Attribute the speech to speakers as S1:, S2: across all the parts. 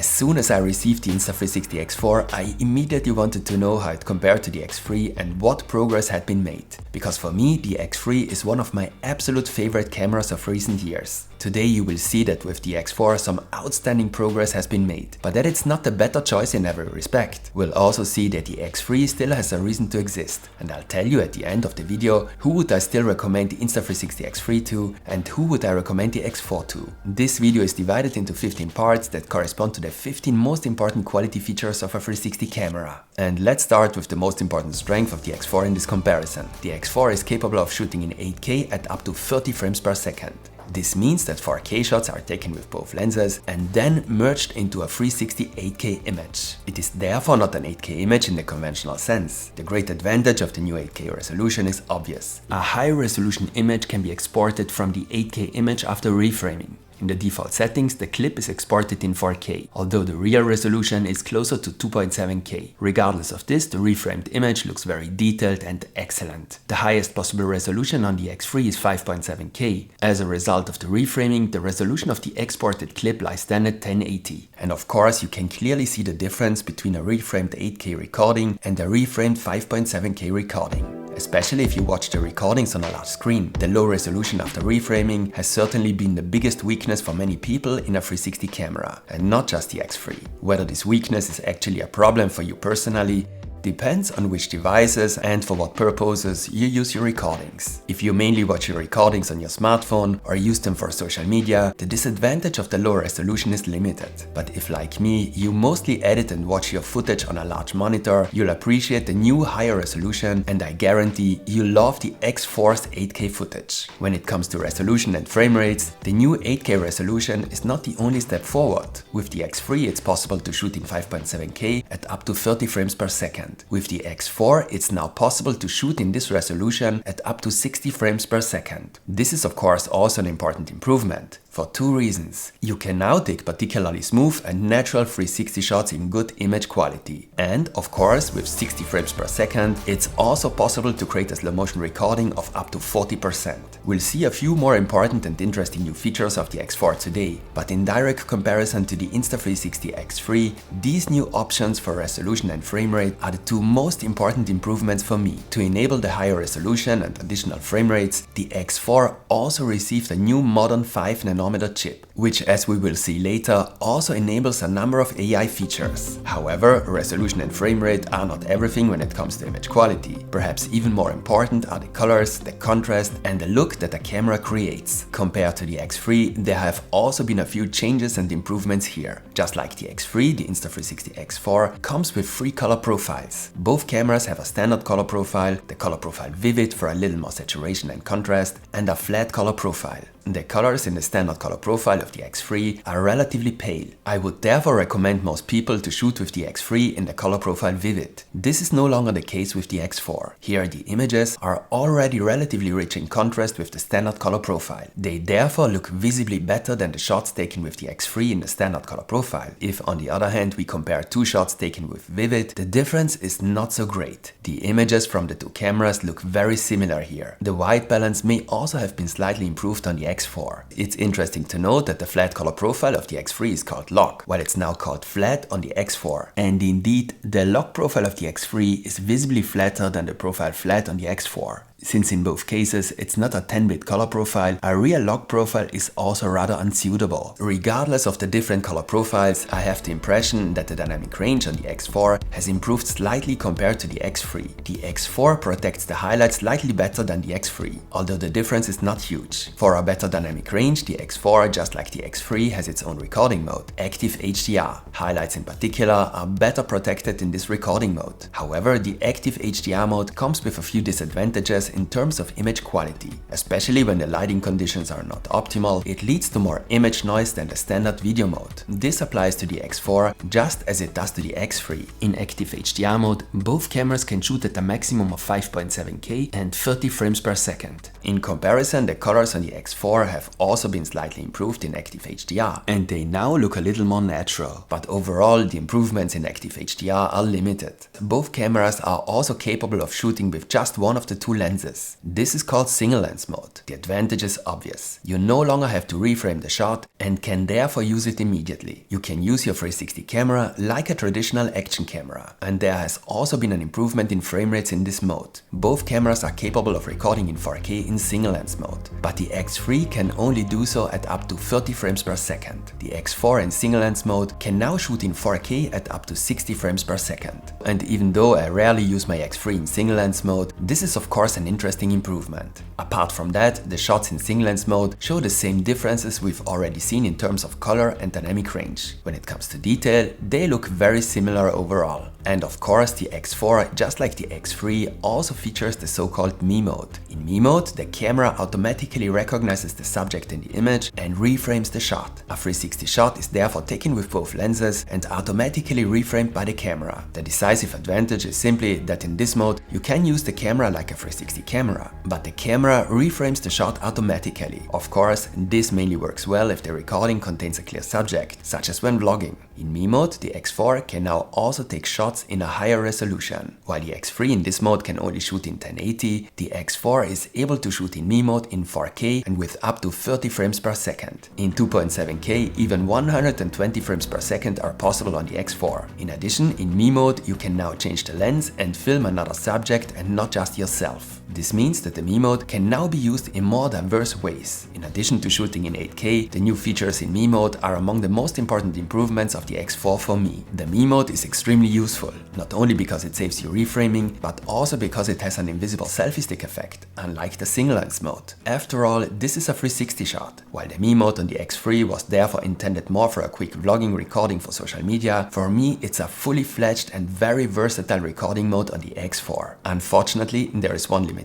S1: As soon as I received the Insta360 X4, I immediately wanted to know how it compared to the X3 and what progress had been made. Because for me, the X3 is one of my absolute favorite cameras of recent years. Today you will see that with the X4 some outstanding progress has been made, but that it's not the better choice in every respect. We'll also see that the X3 still has a reason to exist, and I'll tell you at the end of the video who would I still recommend the Insta360 X3 to and who would I recommend the X4 to. This video is divided into 15 parts that correspond to the 15 most important quality features of a 360 camera. And let's start with the most important strength of the X4 in this comparison. The X4 is capable of shooting in 8K at up to 30 frames per second. This means that 4K shots are taken with both lenses and then merged into a 360 8K image. It is therefore not an 8K image in the conventional sense. The great advantage of the new 8K resolution is obvious. A high-resolution image can be exported from the 8K image after reframing. In the default settings, the clip is exported in 4K, although the real resolution is closer to 2.7K. Regardless of this, the reframed image looks very detailed and excellent. The highest possible resolution on the X3 is 5.7K. As a result of the reframing, the resolution of the exported clip lies then at 1080. And of course, you can clearly see the difference between a reframed 8K recording and a reframed 5.7K recording. Especially if you watch the recordings on a large screen. The low resolution after reframing has certainly been the biggest weakness for many people in a 360 camera, and not just the X3. Whether this weakness is actually a problem for you personally depends on which devices and for what purposes you use your recordings. If you mainly watch your recordings on your smartphone or use them for social media, the disadvantage of the low resolution is limited. But if, like me, you mostly edit and watch your footage on a large monitor, you'll appreciate the new higher resolution, and I guarantee you'll love the X4's 8K footage. When it comes to resolution and frame rates, the new 8K resolution is not the only step forward. With the X3 it's possible to shoot in 5.7K at up to 30 frames per second. With the X4, it's now possible to shoot in this resolution at up to 60 frames per second. This is of course also an important improvement. For two reasons. You can now take particularly smooth and natural 360 shots in good image quality. And of course, with 60 frames per second, it's also possible to create a slow motion recording of up to 40%. We'll see a few more important and interesting new features of the X4 today, but in direct comparison to the Insta360 X3, these new options for resolution and frame rate are the two most important improvements for me. To enable the higher resolution and additional frame rates, the X4 also received a new modern 5nm chip, which, as we will see later, also enables a number of AI features. However, resolution and frame rate are not everything when it comes to image quality. Perhaps even more important are the colors, the contrast and the look that a camera creates. Compared to the X3, there have also been a few changes and improvements here. Just like the X3, the Insta360 X4 comes with 3 color profiles. Both cameras have a standard color profile, the color profile Vivid for a little more saturation and contrast, and a flat color profile. The colors in the standard color profile of the X3 are relatively pale. I would therefore recommend most people to shoot with the X3 in the color profile Vivid. This is no longer the case with the X4. Here the images are already relatively rich in contrast with the standard color profile. They therefore look visibly better than the shots taken with the X3 in the standard color profile. If on the other hand we compare two shots taken with Vivid, the difference is not so great. The images from the two cameras look very similar here. The white balance may also have been slightly improved on the X4. It's interesting to note that the flat color profile of the X3 is called lock, while it's now called flat on the X4. And indeed, the lock profile of the X3 is visibly flatter than the profile flat on the X4. Since in both cases it's not a 10-bit color profile, a real lock profile is also rather unsuitable. Regardless of the different color profiles, I have the impression that the dynamic range on the X4 has improved slightly compared to the X3. The X4 protects the highlights slightly better than the X3, although the difference is not huge. For a better dynamic range, the X4, just like the X3, has its own recording mode, Active HDR. Highlights in particular are better protected in this recording mode. However, the Active HDR mode comes with a few disadvantages in terms of image quality. Especially when the lighting conditions are not optimal, it leads to more image noise than the standard video mode. This applies to the X4 just as it does to the X3. In Active HDR mode, both cameras can shoot at a maximum of 5.7K and 30 frames per second. In comparison, the colors on the X4 have also been slightly improved in Active HDR, and they now look a little more natural. But overall, the improvements in Active HDR are limited. Both cameras are also capable of shooting with just one of the two lenses lenses. This is called single lens mode. The advantage is obvious. You no longer have to reframe the shot and can therefore use it immediately. You can use your 360 camera like a traditional action camera. And there has also been an improvement in frame rates in this mode. Both cameras are capable of recording in 4K in single lens mode, but the X3 can only do so at up to 30 frames per second. The X4 in single lens mode can now shoot in 4K at up to 60 frames per second. And even though I rarely use my X3 in single lens mode, this is of course an interesting improvement. Apart from that, the shots in single lens mode show the same differences we've already seen in terms of color and dynamic range. When it comes to detail, they look very similar overall. And of course, the X4, just like the X3, also features the so-called Me mode. In Me mode, the camera automatically recognizes the subject in the image and reframes the shot. A 360 shot is therefore taken with both lenses and automatically reframed by the camera. The decisive advantage is simply that in this mode, you can use the camera like a 360 camera, but the camera reframes the shot automatically. Of course, this mainly works well if the recording contains a clear subject, such as when vlogging. In Me mode, the X4 can now also take shots in a higher resolution. While the X3 in this mode can only shoot in 1080, the X4 is able to shoot in Me mode in 4K and with up to 30 frames per second. In 2.7K, even 120 frames per second are possible on the X4. In addition, in Me mode, you can now change the lens and film another subject and not just yourself. This means that the Me mode can now be used in more diverse ways. In addition to shooting in 8K, the new features in Me mode are among the most important improvements of the X4 for me. The Me mode is extremely useful, not only because it saves you reframing, but also because it has an invisible selfie stick effect, unlike the single lens mode. After all, this is a 360 shot. While the Me mode on the X3 was therefore intended more for a quick vlogging recording for social media, for me it's a fully fledged and very versatile recording mode on the X4. Unfortunately, there is one limitation.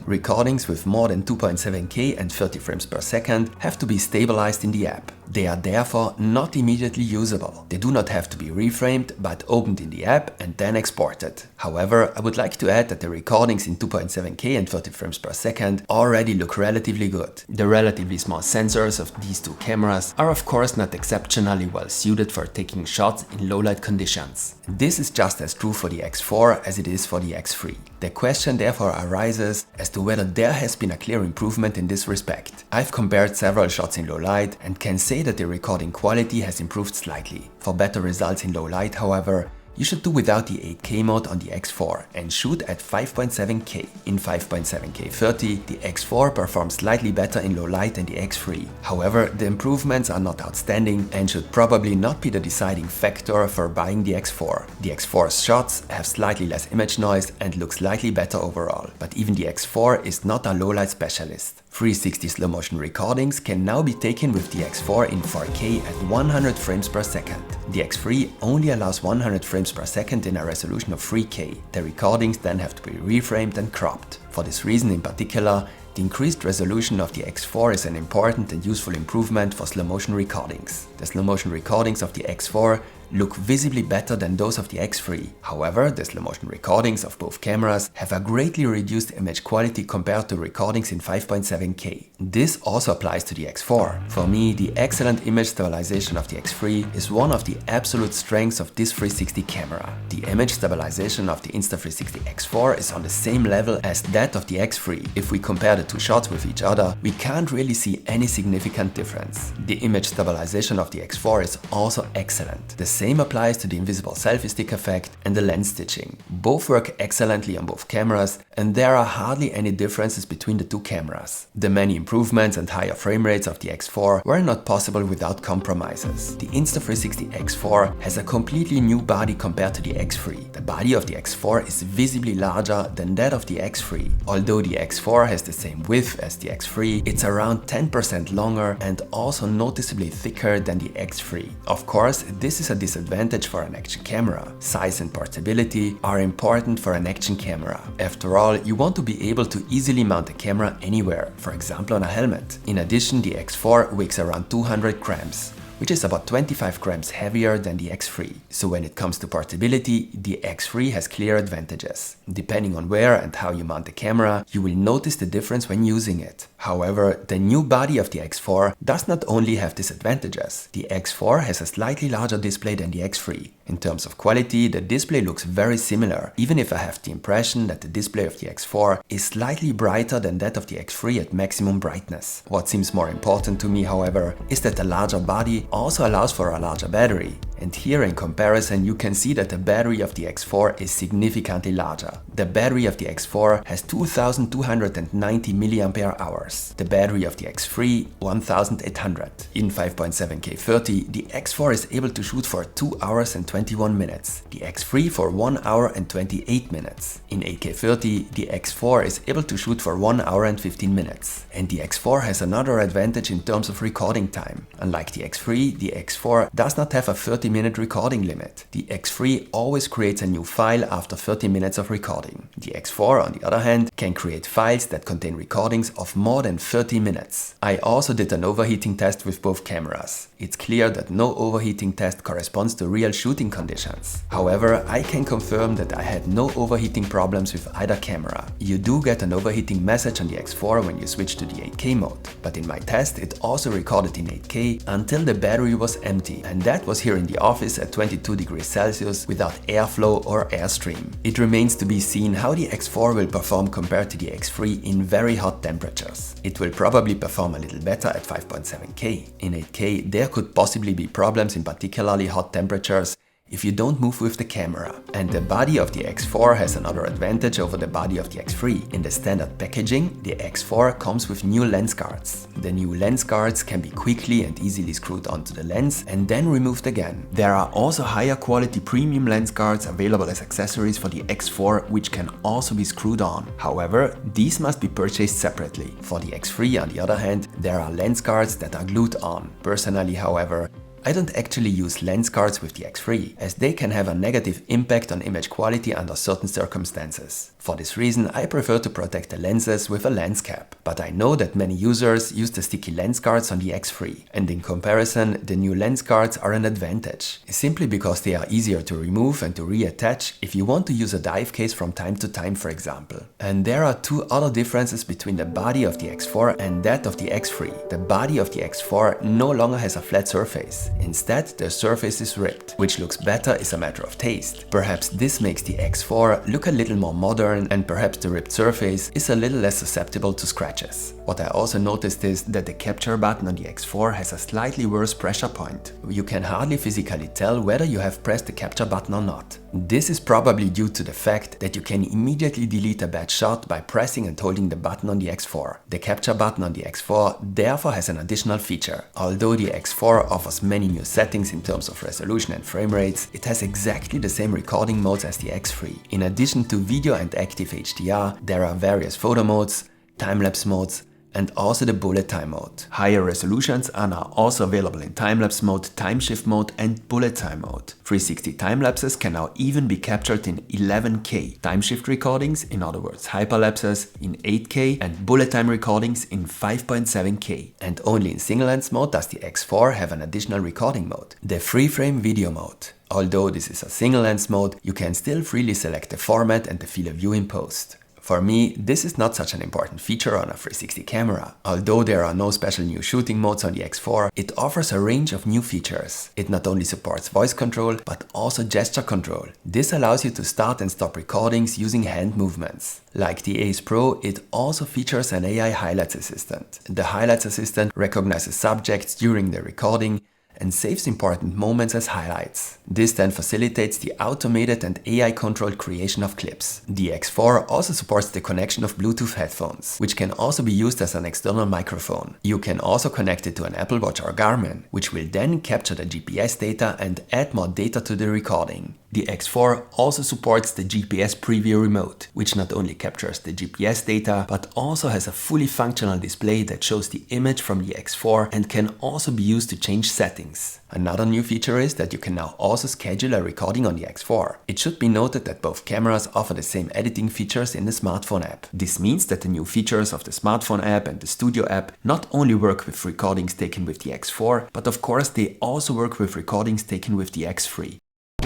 S1: Recordings with more than 2.7K and 30 frames per second have to be stabilized in the app. They are therefore not immediately usable. They do not have to be reframed, but opened in the app and then exported. However, I would like to add that the recordings in 2.7K and 30 frames per second already look relatively good. The relatively small sensors of these two cameras are of course not exceptionally well suited for taking shots in low light conditions. This is just as true for the X4 as it is for the X3. The question therefore arises as to whether there has been a clear improvement in this respect. I've compared several shots in low light and can say that the recording quality has improved slightly. For better results in low light, however, you should do without the 8K mode on the X4 and shoot at 5.7K. In 5.7K 30, the X4 performs slightly better in low light than the X3. However, the improvements are not outstanding and should probably not be the deciding factor for buying the X4. The X4's shots have slightly less image noise and look slightly better overall, but even the X4 is not a low light specialist. 360 slow motion recordings can now be taken with the X4 in 4K at 100 frames per second. The X3 only allows 100 frames per second in a resolution of 3K. The recordings then have to be reframed and cropped. For this reason in particular, the increased resolution of the X4 is an important and useful improvement for slow motion recordings. The slow motion recordings of the X4 look visibly better than those of the X3. However, the slow motion recordings of both cameras have a greatly reduced image quality compared to recordings in 5.7K. This also applies to the X4. For me, the excellent image stabilization of the X3 is one of the absolute strengths of this 360 camera. The image stabilization of the Insta360 X4 is on the same level as that of the X3. If we compare the two shots with each other, we can't really see any significant difference. The image stabilization of the X4 is also excellent. The same applies to the invisible selfie stick effect and the lens stitching. Both work excellently on both cameras, and there are hardly any differences between the two cameras. The many improvements and higher frame rates of the X4 were not possible without compromises. The Insta360 X4 has a completely new body compared to the X3. The body of the X4 is visibly larger than that of the X3. Although the X4 has the same width as the X3, it's around 10% longer and also noticeably thicker than the X3. Of course, this is a disadvantage for an action camera. Size and portability are important for an action camera. After all, you want to be able to easily mount a camera anywhere, for example on a helmet. In addition, the X4 weighs around 200 grams, which is about 25 grams heavier than the X3. So when it comes to portability, the X3 has clear advantages. Depending on where and how you mount the camera, you will notice the difference when using it. However, the new body of the X4 does not only have disadvantages. The X4 has a slightly larger display than the X3. In terms of quality, the display looks very similar, even if I have the impression that the display of the X4 is slightly brighter than that of the X3 at maximum brightness. What seems more important to me, however, is that the larger body also allows for a larger battery. And here in comparison you can see that the battery of the X4 is significantly larger. The battery of the X4 has 2290 mAh. The battery of the X3 1800. In 5.7K 30, the X4 is able to shoot for 2 hours and 21 minutes. The X3 for 1 hour and 28 minutes. In 8K 30, the X4 is able to shoot for 1 hour and 15 minutes. And the X4 has another advantage in terms of recording time. Unlike the X3, the X4 does not have a 30-minute recording limit. The X3 always creates a new file after 30 minutes of recording. The X4, on the other hand, can create files that contain recordings of more than 30 minutes. I also did an overheating test with both cameras. It's clear that no overheating test corresponds to real shooting conditions. However, I can confirm that I had no overheating problems with either camera. You do get an overheating message on the X4 when you switch to the 8K mode, but in my test it also recorded in 8K until the battery was empty, and that was here in the office at 22 degrees Celsius without airflow or airstream. It remains to be seen how the X4 will perform compared to the X3 in very hot temperatures. It will probably perform a little better at 5.7K. In 8K there could possibly be problems in particularly hot temperatures if you don't move with the camera. And the body of the X4 has another advantage over the body of the X3. In the standard packaging, the X4 comes with new lens guards. The new lens guards can be quickly and easily screwed onto the lens and then removed again. There are also higher quality premium lens guards available as accessories for the X4, which can also be screwed on. However, these must be purchased separately. For the X3, on the other hand, there are lens guards that are glued on. Personally, however, I don't actually use lens guards with the X3, as they can have a negative impact on image quality under certain circumstances. For this reason, I prefer to protect the lenses with a lens cap. But I know that many users use the sticky lens guards on the X3, and in comparison, the new lens guards are an advantage, simply because they are easier to remove and to reattach if you want to use a dive case from time to time, for example. And there are two other differences between the body of the X4 and that of the X3. The body of the X4 no longer has a flat surface. Instead, the surface is ribbed, which looks better is a matter of taste. Perhaps this makes the X4 look a little more modern, and perhaps the ribbed surface is a little less susceptible to scratches. What I also noticed is that the capture button on the X4 has a slightly worse pressure point. You can hardly physically tell whether you have pressed the capture button or not. This is probably due to the fact that you can immediately delete a bad shot by pressing and holding the button on the X4. The capture button on the X4 therefore has an additional feature. Although the X4 offers many new settings in terms of resolution and frame rates, it has exactly the same recording modes as the X3. In addition to video and active HDR, there are various photo modes, time-lapse modes, and also the bullet time mode. Higher resolutions are now also available in time-lapse mode, time shift mode and bullet time mode. 360 time-lapses can now even be captured in 11K. Time shift recordings, in other words hyperlapses, in 8K and bullet time recordings in 5.7K. And only in single lens mode does the X4 have an additional recording mode, the free frame video mode. Although this is a single lens mode, you can still freely select the format and the field of view in post. For me, this is not such an important feature on a 360 camera. Although there are no special new shooting modes on the X4, it offers a range of new features. It not only supports voice control, but also gesture control. This allows you to start and stop recordings using hand movements. Like the Ace Pro, it also features an AI highlights assistant. The highlights assistant recognizes subjects during the recording and saves important moments as highlights. This then facilitates the automated and AI-controlled creation of clips. The X4 also supports the connection of Bluetooth headphones, which can also be used as an external microphone. You can also connect it to an Apple Watch or Garmin, which will then capture the GPS data and add more data to the recording. The X4 also supports the GPS preview remote, which not only captures the GPS data, but also has a fully functional display that shows the image from the X4 and can also be used to change settings. Another new feature is that you can now also schedule a recording on the X4. It should be noted that both cameras offer the same editing features in the smartphone app. This means that the new features of the smartphone app and the Studio app not only work with recordings taken with the X4, but of course they also work with recordings taken with the X3.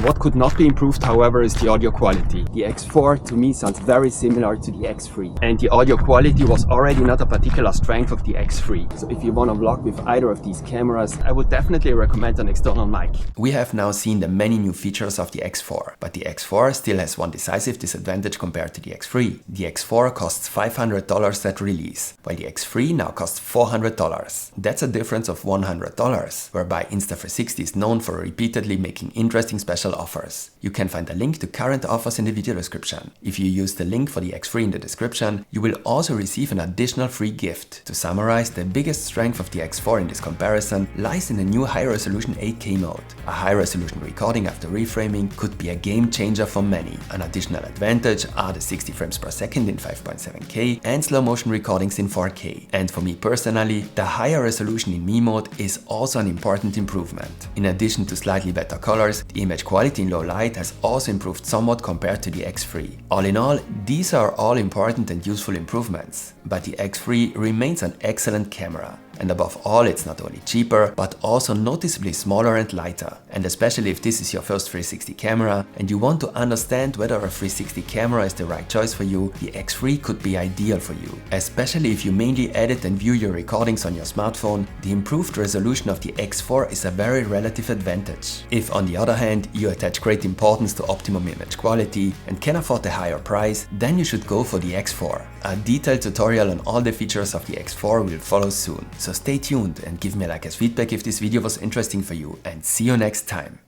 S1: What could not be improved, however, is the audio quality. The X4 to me sounds very similar to the X3, and the audio quality was already not a particular strength of the X3. So if you want to vlog with either of these cameras, I would definitely recommend an external mic. We have now seen the many new features of the X4, but the X4 still has one decisive disadvantage compared to the X3. The X4 costs $500 at release, while the X3 now costs $400. That's a difference of $100, whereby Insta360 is known for repeatedly making interesting special offers. You can find a link to current offers in the video description. If you use the link for the X3 in the description, you will also receive an additional free gift. To summarize, the biggest strength of the X4 in this comparison lies in the new high-resolution 8K mode. A high-resolution recording after reframing could be a game changer for many. An additional advantage are the 60 frames per second in 5.7K and slow motion recordings in 4K. And for me personally, the higher resolution in Me mode is also an important improvement. In addition to slightly better colors, the image quality in low light has also improved somewhat compared to the X3. All in all, these are all important and useful improvements, but the X3 remains an excellent camera. And above all, it's not only cheaper, but also noticeably smaller and lighter. And especially if this is your first 360 camera and you want to understand whether a 360 camera is the right choice for you, the X3 could be ideal for you. Especially if you mainly edit and view your recordings on your smartphone, the improved resolution of the X4 is a very relative advantage. If on the other hand, you attach great importance to optimum image quality and can afford a higher price, then you should go for the X4. A detailed tutorial on all the features of the X4 will follow soon. So stay tuned and give me a like as feedback if this video was interesting for you, and see you next time.